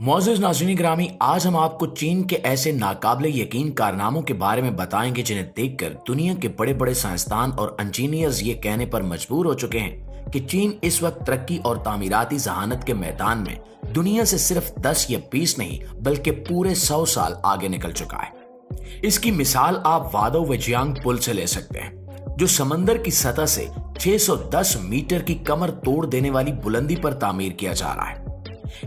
मोअज़्ज़िज़ नाज़रीन गिरामी, आज हम आपको चीन के ऐसे नाकाबिले यकीन कारनामों के बारे में बताएंगे जिन्हें देखकर दुनिया के बड़े बड़े साइंसदान और इंजीनियर्स ये कहने पर मजबूर हो चुके हैं कि चीन इस वक्त तरक्की और तामीराती जहानत के मैदान में दुनिया से सिर्फ 10 या 20 नहीं बल्कि पूरे 100 साल आगे निकल चुका है। इसकी मिसाल आप वादो वेजियांग पुल से ले सकते हैं, जो समंदर की सतह से 610 मीटर की कमर तोड़ देने वाली बुलंदी पर तामीर किया जा रहा है।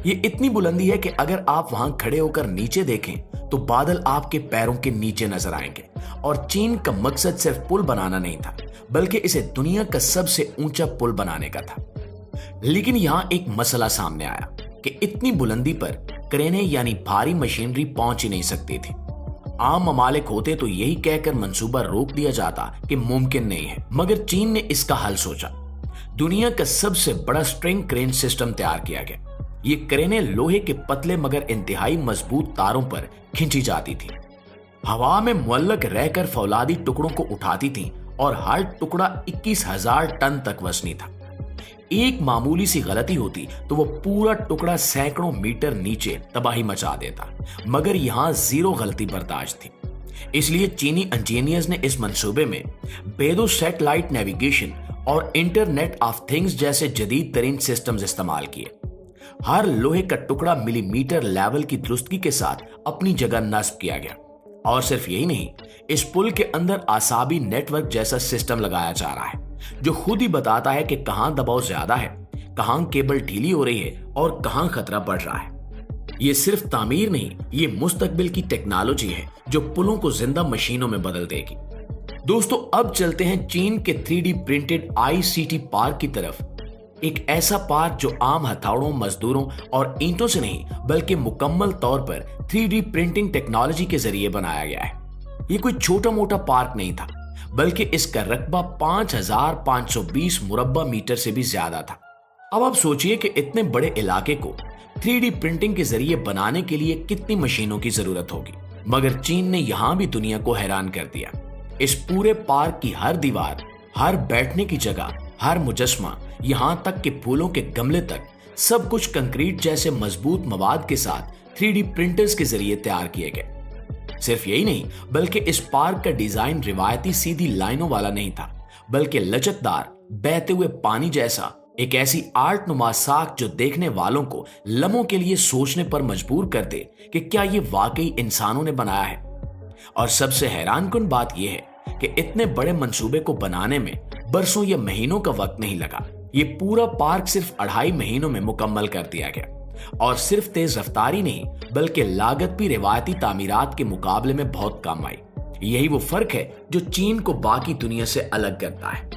ये इतनी बुलंदी है कि अगर आप वहां खड़े होकर नीचे देखें तो बादल आपके पैरों के नीचे नजर आएंगे। और चीन का मकसद सिर्फ पुल बनाना नहीं था, बल्कि इसे दुनिया का सबसे ऊंचा पुल बनाने का था। लेकिन यहां एक मसला सामने आया कि इतनी बुलंदी पर क्रेनें यानी भारी मशीनरी पहुंच ही नहीं सकती थी। आम ममालिक होते तो यही कहकर मंसूबा रोक दिया जाता कि मुमकिन नहीं है, मगर चीन ने इसका हल सोचा। दुनिया का सबसे बड़ा स्ट्रिंग क्रेन सिस्टम तैयार किया गया। ये क्रेनें लोहे के पतले मगर इंतहाई मजबूत तारों पर खींची जाती थी, हवा में मुअल्लक रहकर फौलादी टुकड़ों को उठाती थीं और हर टुकड़ा 21,000 टन तक वजनी था। एक मामूली सी गलती होती तो वो पूरा टुकड़ा सैकड़ों मीटर नीचे तबाही मचा देता, मगर यहां जीरो गलती बर्दाश्त थी। इसलिए चीनी इंजीनियर्स ने इस मंसूबे में बेदो सैटेलाइट नेविगेशन और इंटरनेट ऑफ थिंग्स जैसे जदीद तरीन सिस्टम्स इस्तेमाल किए। हर लोहे का टुकड़ा मिलीमीटर लेवल की दुरुस्तगी के साथ अपनी जगह नस्ब किया गया। और सिर्फ यही नहीं, इस पुल के अंदर आसाबी नेटवर्क जैसा सिस्टम लगाया जा रहा है, जो खुद ही बताता है कि कहां दबाव ज्यादा है, कहां केबल ढीली हो रही है और कहां खतरा बढ़ रहा है। ये सिर्फ तामीर नहीं, ये मुस्तकबिल की टेक्नोलॉजी है जो पुलों को जिंदा मशीनों में बदल देगी। दोस्तों, अब चलते हैं चीन के 3D प्रिंटेड ICT पार्क की तरफ। एक ऐसा पार्क जो आम हथौड़ों, मजदूरों और ईंटों से नहीं बल्कि मुकम्मल तौर पर 3D प्रिंटिंग टेक्नोलॉजी के जरिए बनाया गया है। ये कोई छोटा मोटा पार्क नहीं था, बल्कि इसका रकबा 5,520 मुरब्बा मीटर से भी ज्यादा था। अब आप सोचिए कि इतने बड़े इलाके को 3D प्रिंटिंग के जरिए बनाने के लिए कितनी मशीनों की जरूरत होगी, मगर चीन ने यहां भी दुनिया को हैरान कर दिया। इस पूरे पार्क की हर दीवार, हर बैठने की जगह, हर मुजस्मा, यहां तक कि फूलों के गमले तक, सब कुछ कंक्रीट जैसे मजबूत मवाद के साथ 3D प्रिंटर्स के जरिए तैयार किए गए। सिर्फ यही नहीं, बल्कि इस पार्क का डिजाइन रिवायती सीधी लाइनों वाला नहीं था, बल्कि लचकदार, बहते हुए पानी जैसा एक ऐसी आर्ट नुमा साख जो देखने वालों को लम्हों के लिए सोचने पर मजबूर कर दे कि क्या ये वाकई इंसानों ने बनाया है। और सबसे हैरानकुन बात यह है कि इतने बड़े मंसूबे को बनाने में बरसों या महीनों का वक्त नहीं लगा। ये पूरा पार्क सिर्फ 2.5 महीनों में मुकम्मल कर दिया गया। और सिर्फ तेज रफ्तारी नहीं, बल्कि लागत भी रिवायती तामीरात के मुकाबले में बहुत कम आई। यही वो फर्क है जो चीन को बाकी दुनिया से अलग करता है।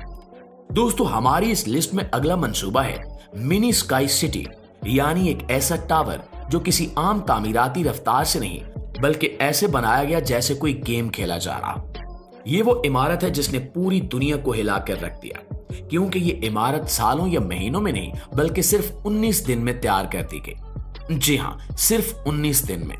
दोस्तों, हमारी इस लिस्ट में अगला मंसूबा है मिनी स्काई सिटी, यानी एक ऐसा टावर जो किसी आम तामीराती रफ्तार से नहीं बल्कि ऐसे बनाया गया जैसे कोई गेम खेला जा रहा। ये वो इमारत है जिसने पूरी दुनिया को हिला कर रख दिया, क्योंकि ये इमारत सालों या महीनों में नहीं बल्कि सिर्फ 19 दिन में तैयार कर दी गई। जी हां, सिर्फ 19 दिन में।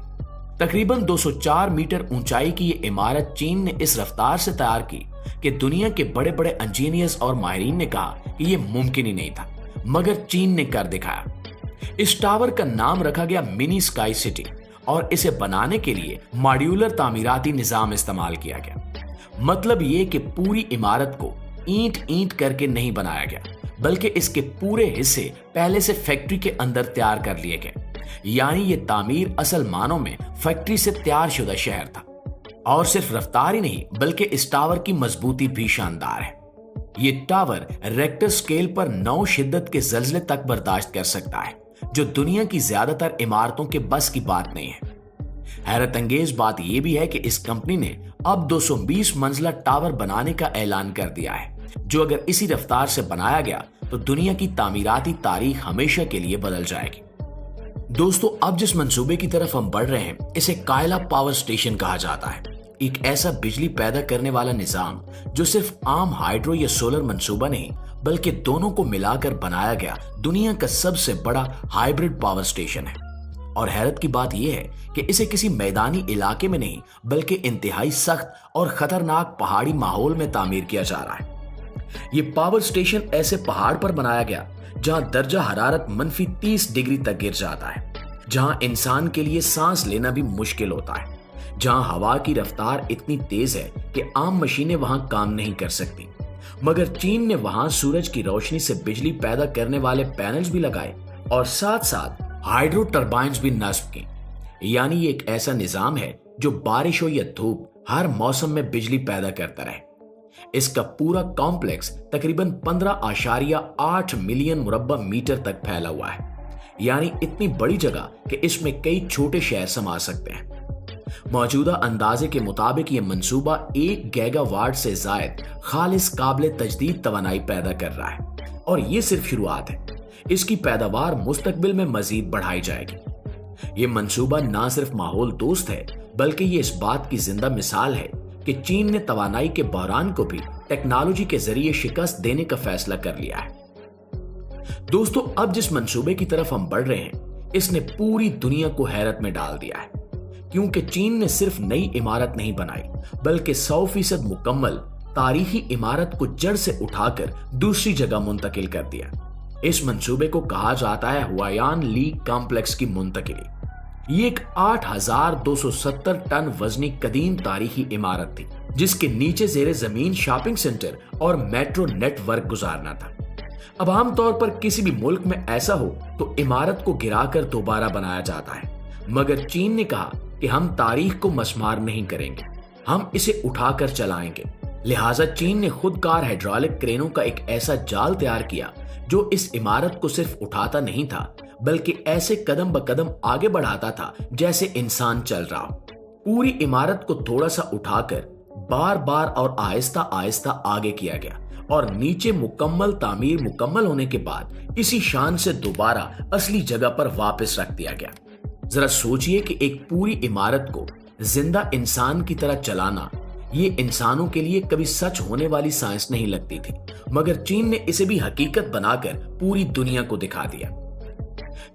तकरीबन 204 मीटर ऊंचाई की ये इमारत चीन ने इस रफ्तार से तैयार की कि दुनिया के बड़े बड़े इंजीनियर्स और माहिरीन ने कहा कि यह मुमकिन ही नहीं था, मगर चीन ने कर दिखाया। इस टावर का नाम रखा गया मिनी स्काई सिटी और इसे बनाने के लिए मॉड्यूलर तामीराती निजाम इस्तेमाल किया गया। मतलब ये कि पूरी इमारत को ईंट ईंट करके नहीं बनाया गया, बल्कि इसके पूरे हिस्से पहले से फैक्ट्री के अंदर तैयार कर लिए गए। यानी ये तामीर असल मानों में फैक्ट्री से तैयार शुदा शहर था। और सिर्फ रफ्तार ही नहीं, बल्कि इस टावर की मजबूती भी शानदार है। ये टावर रेक्टर स्केल पर 9 शिद्दत के जल्जले तक बर्दाश्त कर सकता है, जो दुनिया की ज्यादातर इमारतों के बस की बात नहीं है। हैरत अंगेज बात यह भी है कि इस कंपनी ने अब 220 मंजिला टावर बनाने का ऐलान कर दिया है, जो अगर इसी रफ्तार से बनाया गया तो दुनिया की तामीराती तारीख हमेशा के लिए बदल जाएगी। दोस्तों, अब जिस मंसूबे की तरफ हम बढ़ रहे हैं, इसे कायला पावर स्टेशन कहा जाता है। एक ऐसा बिजली पैदा करने वाला निजाम जो सिर्फ आम हाइड्रो या सोलर मंसूबा नहीं, बल्कि दोनों को मिलाकर बनाया गया दुनिया का सबसे बड़ा हाइब्रिड पावर स्टेशन है। और हैरत की बात यह है कि इसे किसी मैदानी इलाके में नहीं, बल्कि इंतहाई सख्त और खतरनाक पहाड़ी माहौल में तामीर किया जा रहा है। यह पावर स्टेशन ऐसे पहाड़ पर बनाया गया जहां दर्जा हरारत -30 डिग्री तक गिर जाता है, जहां इंसान के लिए सांस लेना भी मुश्किल होता है, जहां हवा की रफ्तार इतनी तेज है कि आम मशीनें वहां काम नहीं कर सकती। मगर चीन ने वहां सूरज की रोशनी से बिजली पैदा करने वाले पैनल्स भी लगाए और साथ साथ हाइड्रो टर्बाइन्स भी नस्ब की। यानी ये एक ऐसा निजाम है जो बारिश हो या धूप हर मौसम में बिजली पैदा करता रहे। इसका पूरा कॉम्प्लेक्स तकरीबन 15.8 मिलियन मुरब्बा मीटर तक फैला हुआ है, यानी इतनी बड़ी जगह कि इसमें कई छोटे शहर समा सकते हैं। मौजूदा अंदाजे के मुताबिक यह मंसूबा 1 गीगावाट से जायद खालिस काबिल तजदीद तवानाई पैदा कर रहा है और ये सिर्फ शुरुआत है। इसकी पैदावार मुस्तकबिल में मजीद बढ़ाई जाएगी। ये मंसूबा ना सिर्फ माहौल दोस्त है, बल्कि ये इस बात की जिंदा मिसाल है कि चीन ने तवानाई के बहरान को भी टेक्नोलॉजी के जरिए शिकस्त देने का फैसला कर लिया है। दोस्तों, अब जिस मंसूबे की तरफ हम बढ़ रहे हैं, इसने पूरी दुनिया को हैरत में डाल दिया है, क्योंकि चीन ने सिर्फ नई इमारत नहीं बनाई, बल्कि 100% मुकम्मल तारीखी इमारत को जड़ से उठाकर दूसरी जगह मुंतकिल कर दिया। इस मंसूबे को कहा जाता है हुआयान ली कॉम्प्लेक्स की मुंतकिली। ये एक 8,270 टन वजनी कदीम तारीखी इमारत थी, जिसके नीचे जेरे जमीन शॉपिंग सेंटर और मेट्रो नेटवर्क गुजारना था। अब आमतौर पर किसी भी मुल्क में ऐसा हो तो इमारत को गिराकर दोबारा बनाया जाता है, मगर चीन ने कहा कि हम तारीख को मस्मार नहीं करेंगे, हम इसे उठाकर चलाएंगे। लिहाजा चीन ने खुदकार हाइड्रोलिक क्रेनों का एक ऐसा जाल तैयार किया जो इस इमारत को सिर्फ उठाता नहीं था, बल्कि ऐसे कदम ब कदम आगे बढ़ाता था जैसे इंसान चल रहा हो। पूरी इमारत को थोड़ा सा उठाकर बार बार और आहिस्ता आहिस्ता आगे किया गया और नीचे मुकम्मल तामीर मुकम्मल होने के बाद इसी शान से दोबारा असली जगह पर वापस रख दिया गया। जरा सोचिए कि एक पूरी इमारत को जिंदा इंसान की तरह चलाना, ये इंसानों के लिए कभी सच होने वाली साइंस नहीं लगती थी, मगर चीन ने इसे भी हकीकत बनाकर पूरी दुनिया को दिखा दिया।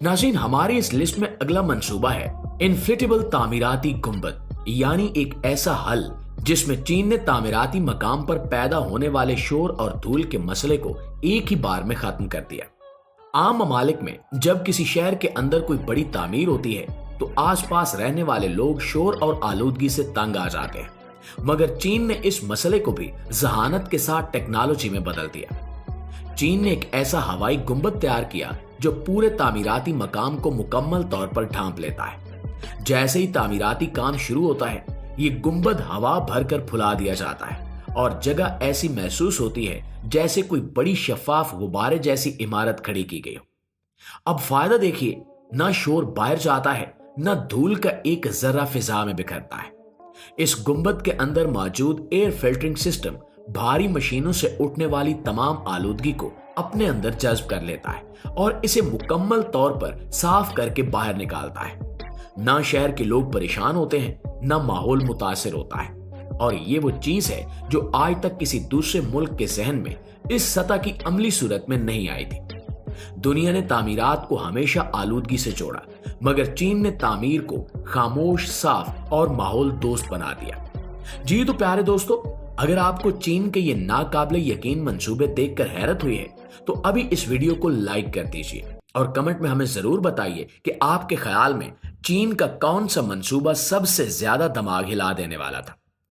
नाज़रीन, हमारी इस लिस्ट में अगला मंसूबा है इन्फ्लेटेबल तामीराती गुंबद, यानी एक ऐसा हल जिसमें चीन ने तामीराती मकाम पर पैदा होने वाले शोर और धूल के मसले को एक ही बार में खत्म कर दिया। आम ममालिक में जब किसी शहर के अंदर कोई बड़ी तामीर होती है तो आसपास रहने वाले लोग शोर और आलूदगी से तंग आ जाते हैं, मगर चीन ने इस मसले को भी जहानत के साथ टेक्नोलॉजी में बदल दिया। चीन ने एक ऐसा हवाई गुंबद तैयार किया जो पूरे तामीराती मकाम को मुकम्मल तौर पर ढांप लेता है। जैसे ही तामीराती काम शुरू होता है, ये गुंबद हवा भरकर फुला दिया जाता है और जगह ऐसी महसूस होती है जैसे कोई बड़ी शफाफ गुब्बारे जैसी इमारत खड़ी की गई हो। अब फायदा देखिए, ना शोर बाहर जाता है, ना धूल का एक जर्रा फिजा में बिखरता है। इस गुंबद के अंदर मौजूद एयर फिल्टरिंग सिस्टम भारी मशीनों से उठने वाली तमाम आलूदगी को अपने अंदर जज्ब कर लेता है और इसे मुकम्मल तौर पर साफ करके बाहर निकालता है। ना शहर के लोग परेशान होते हैं, ना माहौल मुतासिर होता है। और ये वो चीज है जो आज तक किसी दूसरे मुल्क के जहन में इस सतह की अमली सूरत में नहीं आई थी। दुनिया ने तामीरात को हमेशा आलूदगी से जोड़ा, मगर चीन ने तामीर को खामोश, साफ और माहौल दोस्त बना दिया। जी तो प्यारे दोस्तों, अगर आपको चीन के ये नाकाबिले यकीन मंसूबे देखकर हैरत हुई है तो अभी इस वीडियो को लाइक कर दीजिए और कमेंट में हमें जरूर बताइए कि आपके ख्याल में चीन का कौन सा मंसूबा सबसे ज्यादा दिमाग हिला देने वाला था।